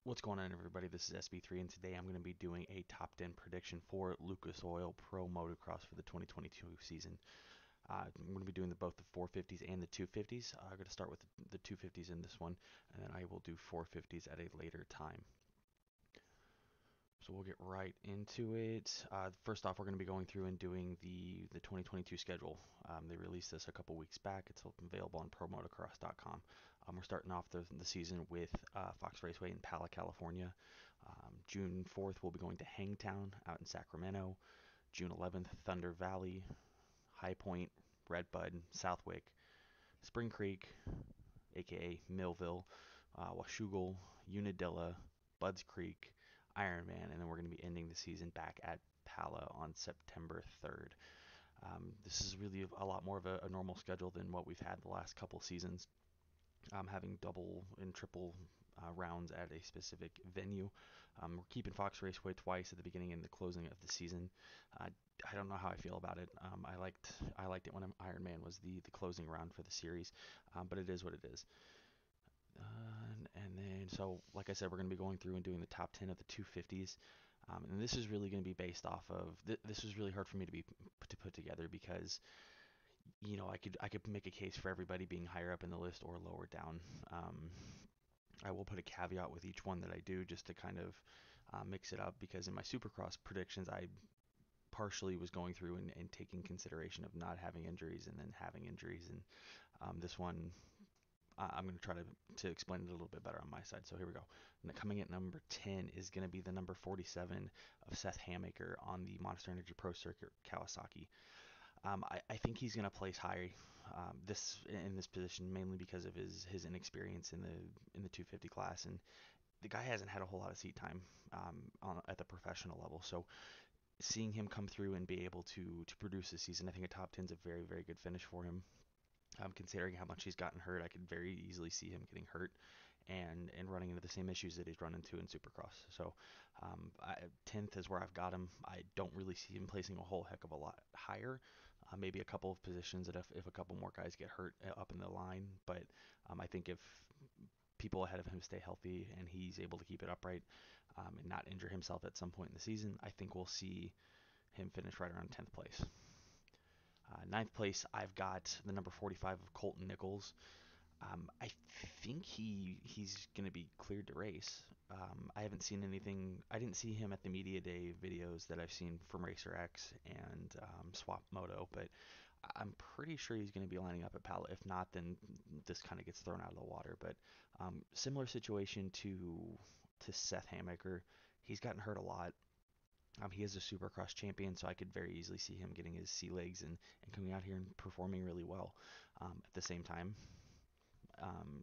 What's going on, everybody? This is SB3, and today I'm going to be doing a top 10 prediction for Lucas Oil Pro Motocross for the 2022 season. I'm going to be doing both the 450s and the 250s. I'm going to start with the 250s in this one, and then I will do 450s at a later time. So we'll get right into it. First off, we're going to be going through and doing the 2022 schedule. They released this a couple weeks back. It's available on promotocross.com. We're starting off the season with Fox Raceway in Pala, California. June 4th, we'll be going to Hangtown out in Sacramento. June 11th, Thunder Valley, High Point, Redbud, Southwick, Spring Creek, aka Millville, Washougal, Unadilla, Budds Creek, Ironman, and then we're going to be ending the season back at Pala on September 3rd. This is really a lot more of a normal schedule than what we've had the last couple seasons. Having double and triple rounds at a specific venue. We're keeping Fox Raceway twice at the beginning and the closing of the season. I don't know how I feel about it. I liked it when Ironman was the closing round for the series, but it is what it is. And then, so like I said, we're going to be going through and doing the top 10 of the 250s. And this is really going to be based off of this was really hard for me to put together because I could make a case for everybody being higher up in the list or lower down. I will put a caveat with each one that I do just to kind of mix it up, because in my Supercross predictions I partially was going through and taking consideration of not having injuries and then having injuries, and this one I'm going to try to explain it a little bit better on my side. So here we go. Coming at number 10 is going to be the number 47 of Seth Hamaker on the Monster Energy Pro Circuit Kawasaki. I think he's going to place high in this position, mainly because of his inexperience in the 250 class, and the guy hasn't had a whole lot of seat time at the professional level. So seeing him come through and be able to produce this season, I think a top 10 is a very, very good finish for him. Considering how much he's gotten hurt, I could very easily see him getting hurt and running into the same issues that he's run into in Supercross. So 10th is where I've got him. I don't really see him placing a whole heck of a lot higher. Maybe a couple of positions that if a couple more guys get hurt up in the line. But I think if people ahead of him stay healthy and he's able to keep it upright and not injure himself at some point in the season, I think we'll see him finish right around 10th place. Ninth place, I've got the number 45 of Colton Nichols. I think he's going to be cleared to race. I haven't seen anything. I didn't see him at the media day videos that I've seen from Racer X and Swap Moto, but I'm pretty sure he's going to be lining up at Pala. If not, then this kind of gets thrown out of the water. But similar situation to Seth Hamaker. He's gotten hurt a lot. He is a Supercross champion, so I could very easily see him getting his sea legs and coming out here and performing really well. At the same time,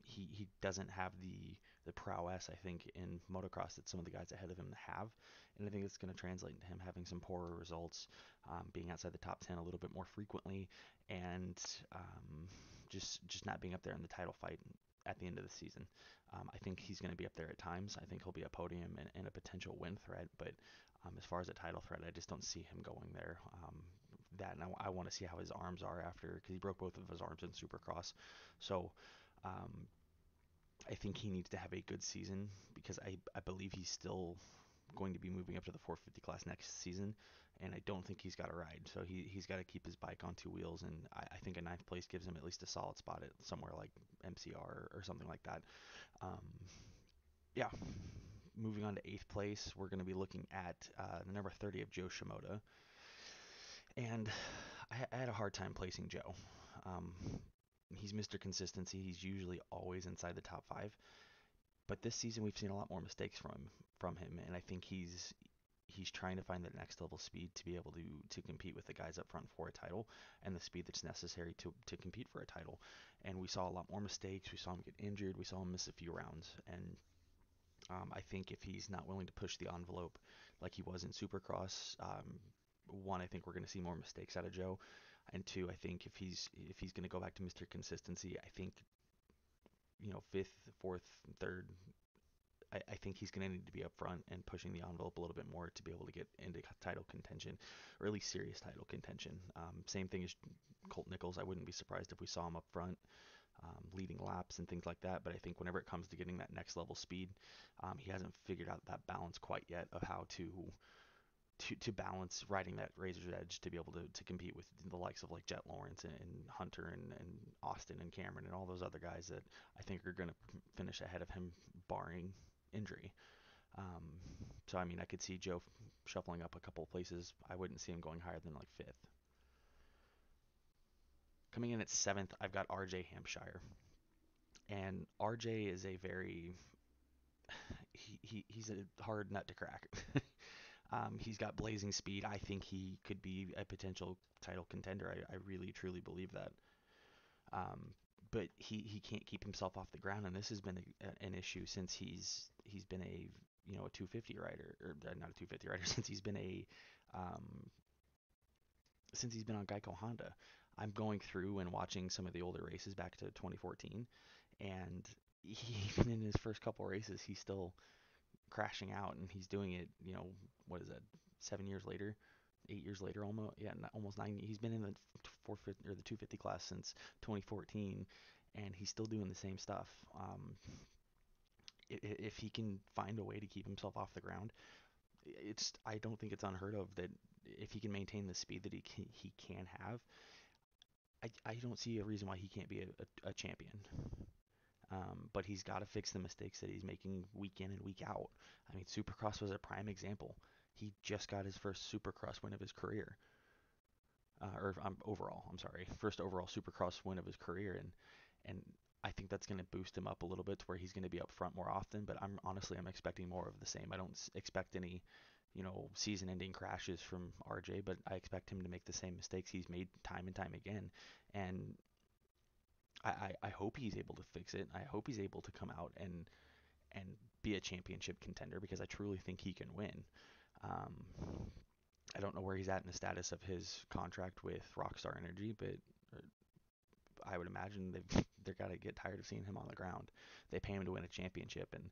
he doesn't have the prowess, I think, in motocross that some of the guys ahead of him have, and I think it's going to translate into him having some poorer results, being outside the top 10 a little bit more frequently, and just not being up there in the title fight at the end of the season. I think he's going to be up there at times. I think he'll be a podium and a potential win threat, but as far as a title threat, I just don't see him going there. And I want to see how his arms are after, because he broke both of his arms in Supercross. So I think he needs to have a good season, because I believe he's still going to be moving up to the 450 class next season, and I don't think he's got a ride. So he's got to keep his bike on two wheels, and I think a ninth place gives him at least a solid spot at somewhere like MCR or something like that. Yeah. Moving on to eighth place, we're going to be looking at the number 30 of Joe Shimoda. And I had a hard time placing Joe. He's Mr. Consistency. He's usually always inside the top five. But this season we've seen a lot more mistakes from him, and I think he's trying to find that next level speed to be able to compete with the guys up front for a title, and the speed that's necessary to compete for a title. And we saw a lot more mistakes. We saw him get injured. We saw him miss a few rounds. And I think if he's not willing to push the envelope like he was in Supercross, one, I think we're going to see more mistakes out of Joe, and two, I think if he's going to go back to Mr. Consistency, I think fifth, fourth, third, I think he's going to need to be up front and pushing the envelope a little bit more to be able to get into title contention, or at least serious title contention. Same thing as Colt Nichols. I wouldn't be surprised if we saw him up front. leading laps and things like that. But I think whenever it comes to getting that next level speed, he hasn't figured out that balance quite yet of how to balance riding that razor's edge to be able to compete with the likes of like Jett Lawrence and Hunter and Austin and Cameron and all those other guys that I think are going to finish ahead of him, barring injury. Um, so I mean, I could see Joe shuffling up a couple of places. I wouldn't see him going higher than like fifth. Coming in at seventh, I've got RJ Hampshire, and RJ is a very he's a hard nut to crack. He's got blazing speed. I think he could be a potential title contender. I really truly believe that. Um, but he can't keep himself off the ground, and this has been an issue since he's been a a 250 rider, or not a 250 rider, um, since he's been on Geico Honda. I'm going through and watching some of the older races back to 2014, and even in his first couple races, he's still crashing out, and he's doing it. What is that? 7 years later, 8 years later, almost. Yeah, almost 9. He's been in the 450 or the 250 class since 2014, and he's still doing the same stuff. If he can find a way to keep himself off the ground, I don't think it's unheard of that if he can maintain the speed that he can have, I don't see a reason why he can't be a champion. But he's got to fix the mistakes that he's making week in and week out. I mean, Supercross was a prime example. He just got his first Supercross win of his career, or overall, I'm sorry, first overall Supercross win of his career, and I think that's going to boost him up a little bit to where he's going to be up front more often. But I'm expecting more of the same. I don't expect any, season-ending crashes from RJ, but I expect him to make the same mistakes he's made time and time again, and I hope he's able to fix it. I hope he's able to come out and be a championship contender because I truly think he can win. Um, I don't know where he's at in the status of his contract with Rockstar Energy, but I would imagine they're got to get tired of seeing him on the ground. They pay him to win a championship, and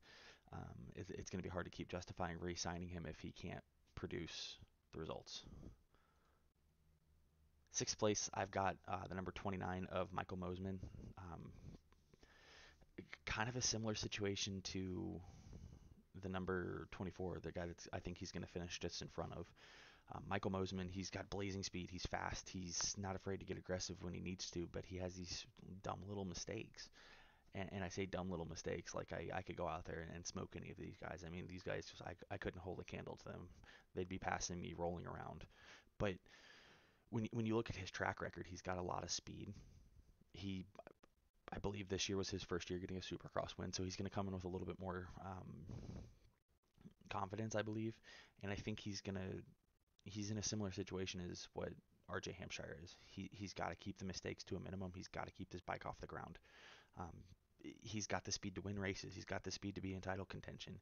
it's going to be hard to keep justifying re-signing him if he can't produce the results. Sixth place, I've got the number 29 of Michael Mosman. Um, Kind of a similar situation to the number 24, the guy that I think he's going to finish just in front of. Michael Mosman, he's got blazing speed. He's fast. He's not afraid to get aggressive when he needs to, but he has these dumb little mistakes. And I say dumb little mistakes like I could go out there and smoke any of these guys. I mean, these guys, I couldn't hold a candle to them. They'd be passing me rolling around. But when you look at his track record, he's got a lot of speed. He I believe this year was his first year getting a Supercross win, so he's going to come in with a little bit more confidence, I believe. And I think he's in a similar situation as what RJ Hampshire is. He's got to keep the mistakes to a minimum. He's got to keep this bike off the ground. Um, he's got the speed to win races. He's got the speed to be in title contention.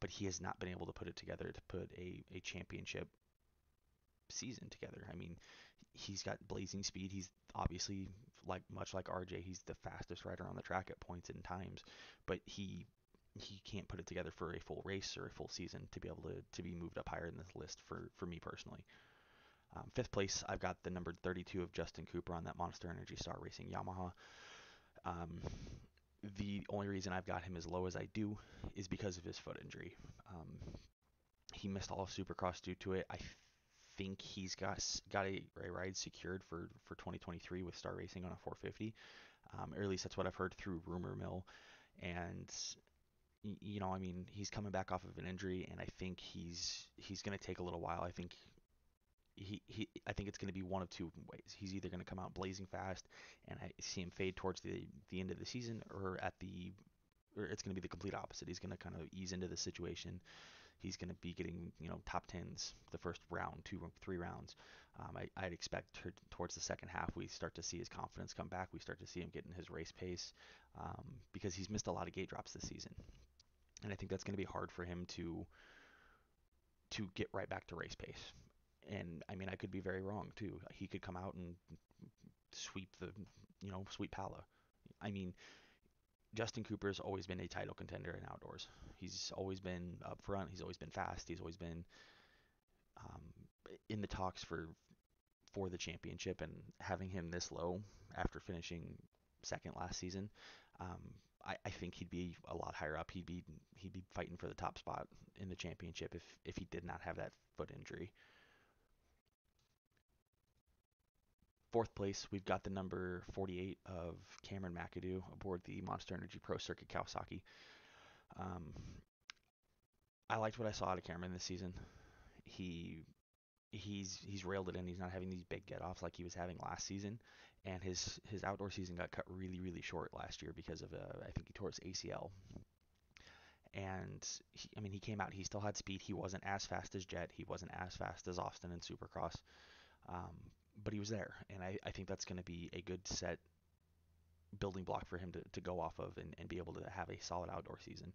But he has not been able to put it together to put a championship season together. I mean, he's got blazing speed. He's obviously much like RJ, he's the fastest rider on the track at points and times, but he can't put it together for a full race or a full season to be able to be moved up higher in this list for me personally. Fifth place, I've got the number 32 of Justin Cooper on that Monster Energy Star Racing Yamaha. Um, the only reason I've got him as low as I do is because of his foot injury. He missed all of Supercross due to it. I think he's got a ride secured for 2023 with Star Racing on a 450, or at least that's what I've heard through rumor mill. And I mean, he's coming back off of an injury, and I think he's going to take a little while. I think it's going to be one of two ways. He's either going to come out blazing fast, and I see him fade towards the end of the season, or or it's going to be the complete opposite. He's going to kind of ease into the situation. He's going to be getting, top tens the first round, 2, 3 rounds. I'd expect towards the second half, we start to see his confidence come back. We start to see him getting his race pace because he's missed a lot of gate drops this season. And I think that's going to be hard for him to get right back to race pace. And I mean, I could be very wrong too. He could come out and sweep sweep Pala. I mean, Justin Cooper's always been a title contender in outdoors. He's always been up front. He's always been fast. He's always been um, in the talks for the championship. And having him this low after finishing second last season. Um, I think he'd be a lot higher up. He'd be fighting for the top spot in the championship if he did not have that foot injury. Fourth place, we've got the number 48 of Cameron McAdoo aboard the Monster Energy Pro Circuit Kawasaki. Um, I liked what I saw out of Cameron this season. He he's railed it in. He's not having these big get offs like he was having last season, and his outdoor season got cut really short last year because of I think he tore his ACL. And I mean, he came out. He still had speed. He wasn't as fast as Jett. He wasn't as fast as Austin in Supercross, um, but he was there, and I think that's going to be a good set building block for him to go off of and be able to have a solid outdoor season.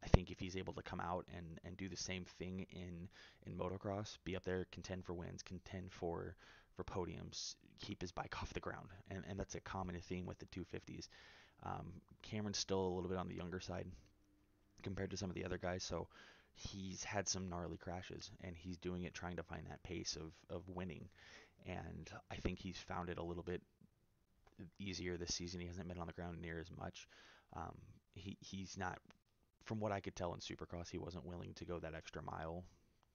I think if he's able to come out and do the same thing in motocross, be up there, contend for wins, contend for podiums, keep his bike off the ground, and that's a common theme with the 250s. Cameron's still a little bit on the younger side compared to some of the other guys, so he's had some gnarly crashes, and he's doing it trying to find that pace of winning. And I think he's found it a little bit easier this season. He hasn't been on the ground near as much. Um, he's not, from what I could tell in Supercross, he wasn't willing to go that extra mile.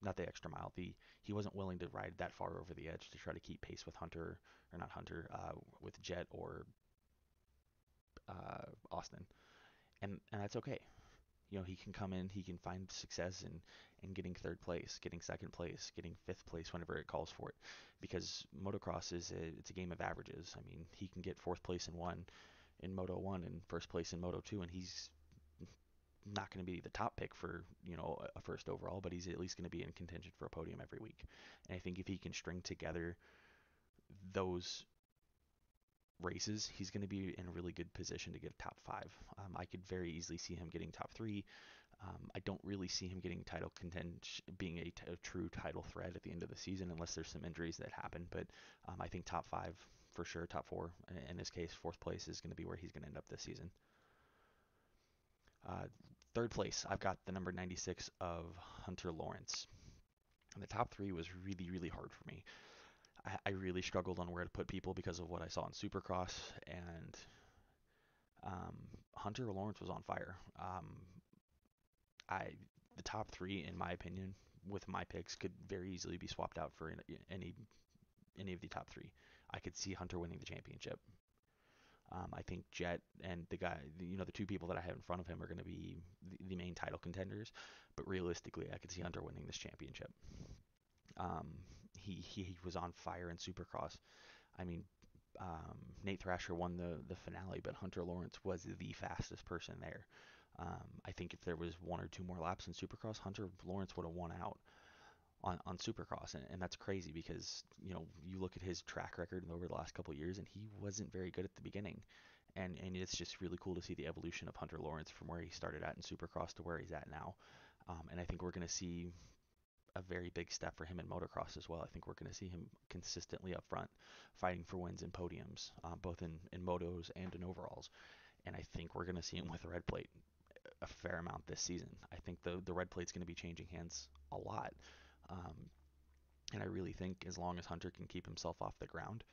Not the extra mile. He wasn't willing to ride that far over the edge to try to keep pace with Hunter, or not Hunter, with Jett or Austin, and that's okay. You know, he can come in, he can find success in getting third place, getting second place, getting fifth place whenever it calls for it, because motocross it's a game of averages. I mean, he can get fourth place in Moto 1 and first place in Moto 2, and he's not going to be the top pick for, a first overall, but he's at least going to be in contention for a podium every week. And I think if he can string together those races, he's going to be in a really good position to get a top five. I could very easily see him getting top three. I don't really see him getting title contention, being a true title threat at the end of the season, unless there's some injuries that happen. But I think top five for sure, top four in this case, fourth place is going to be where he's going to end up this season. Uh, Third place, I've got the number 96 of Hunter Lawrence. And the top three was really hard for me. I really struggled on where to put people because of what I saw in Supercross, and Hunter Lawrence was on fire. I The top three, in my opinion, with my picks, could very easily be swapped out for any of the top three. I could see Hunter winning the championship. I think Jett and the guy, the two people that I have in front of him are going to be the main title contenders. But realistically, I could see Hunter winning this championship. Um, he was on fire in Supercross. I mean, Nate Thrasher won the finale, but Hunter Lawrence was the fastest person there. I think if there was one or two more laps in Supercross, Hunter Lawrence would have won out on Supercross, and that's crazy because you look at his track record over the last couple of years, and he wasn't very good at the beginning, and it's just really cool to see the evolution of Hunter Lawrence from where he started at in Supercross to where he's at now, and I think we're going to see a very big step for him in motocross as well. I think we're going to see him consistently up front, fighting for wins and podiums, both in motos and in overalls, and I think we're going to see him with a red plate a fair amount this season. I think the red plate's going to be changing hands a lot. Um, and I really think as long as Hunter can keep himself off the ground,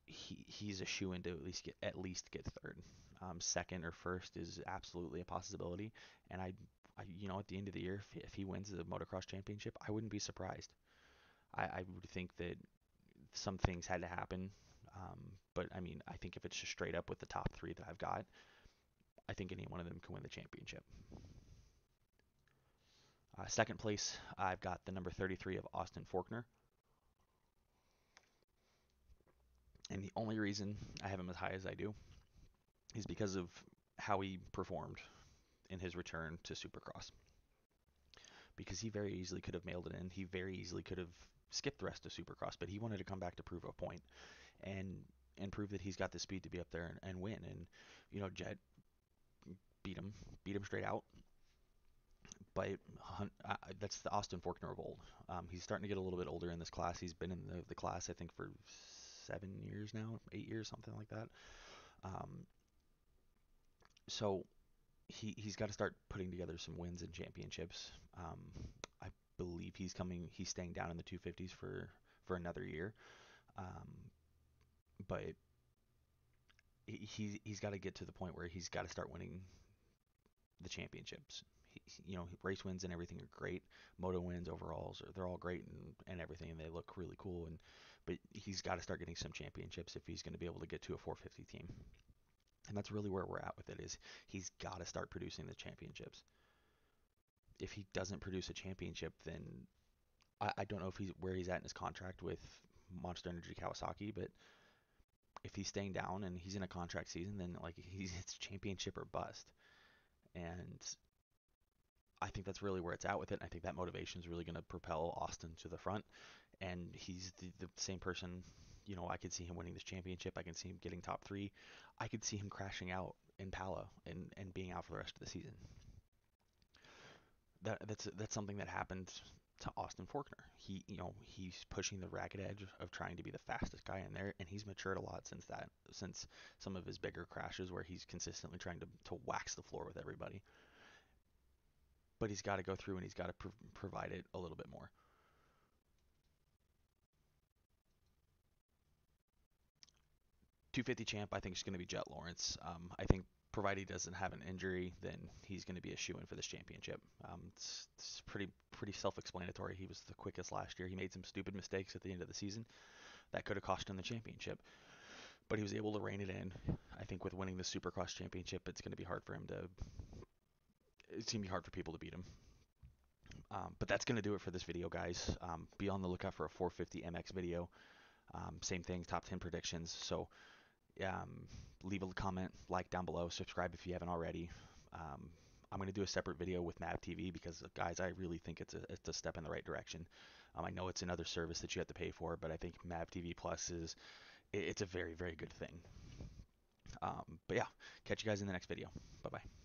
he's a shoe in to at least get third. Second or first is absolutely a possibility. And at the end of the year, if he wins the motocross championship, I wouldn't be surprised. I would think that some things had to happen. But I mean, I think if it's just straight up with the top three that I've got, I think any one of them can win the championship. Second place, I've got the number 33 of Austin Forkner. And the only reason I have him as high as I do is because of how he performed in his return to Supercross. Because he very easily could have mailed it in. He very easily could have skipped the rest of Supercross, but he wanted to come back to prove a point and and prove that he's got the speed to be up there and win. And Jett beat him, straight out. But that's the Austin Forkner of old. He's starting to get a little bit older in this class. He's been in the class, I think, for 7 years now, 8 years, something like that. Um, so he's got to start putting together some wins and championships. I believe he's staying down in the 250s for another year. Um, but he's got to get to the point where he's got to start winning the championships. Race wins and everything are great. Moto wins, overalls, they're all great and everything, and they look really cool. But he's got to start getting some championships if he's going to be able to get to a 450 team. And that's really where we're at with it. Is he's got to start producing the championships. If he doesn't produce a championship, then I don't know if he's where he's at in his contract with Monster Energy Kawasaki, but if he's staying down and he's in a contract season, then like it's championship or bust. And I think that's really where it's at with it. I think that motivation is really going to propel Austin to the front. And he's the same person. I could see him winning this championship. I can see him getting top three. I could see him crashing out in Pala and being out for the rest of the season. That's something that happened to Austin Forkner. He's pushing the ragged edge of trying to be the fastest guy in there, and he's matured a lot since some of his bigger crashes where he's consistently trying to wax the floor with everybody. But he's got to go through and he's got to provide it a little bit more. 250 champ, I think is going to be Jett Lawrence. I think provided he doesn't have an injury, then he's going to be a shoe-in for this championship. It's pretty self-explanatory. He was the quickest last year. He made some stupid mistakes at the end of the season that could have cost him the championship, but he was able to rein it in. I think with winning the Supercross championship, it's going to be hard for him to. It's going to be hard for people to beat him. But that's going to do it for this video, guys. Be on the lookout for a 450 MX video. Same thing, top 10 predictions. So um, leave a comment, like down below, subscribe if you haven't already. I'm going to do a separate video with Mav TV because, guys, I really think it's a step in the right direction. I know it's another service that you have to pay for, but I think Mav TV Plus it's a very, very good thing. But yeah, catch you guys in the next video. Bye-bye.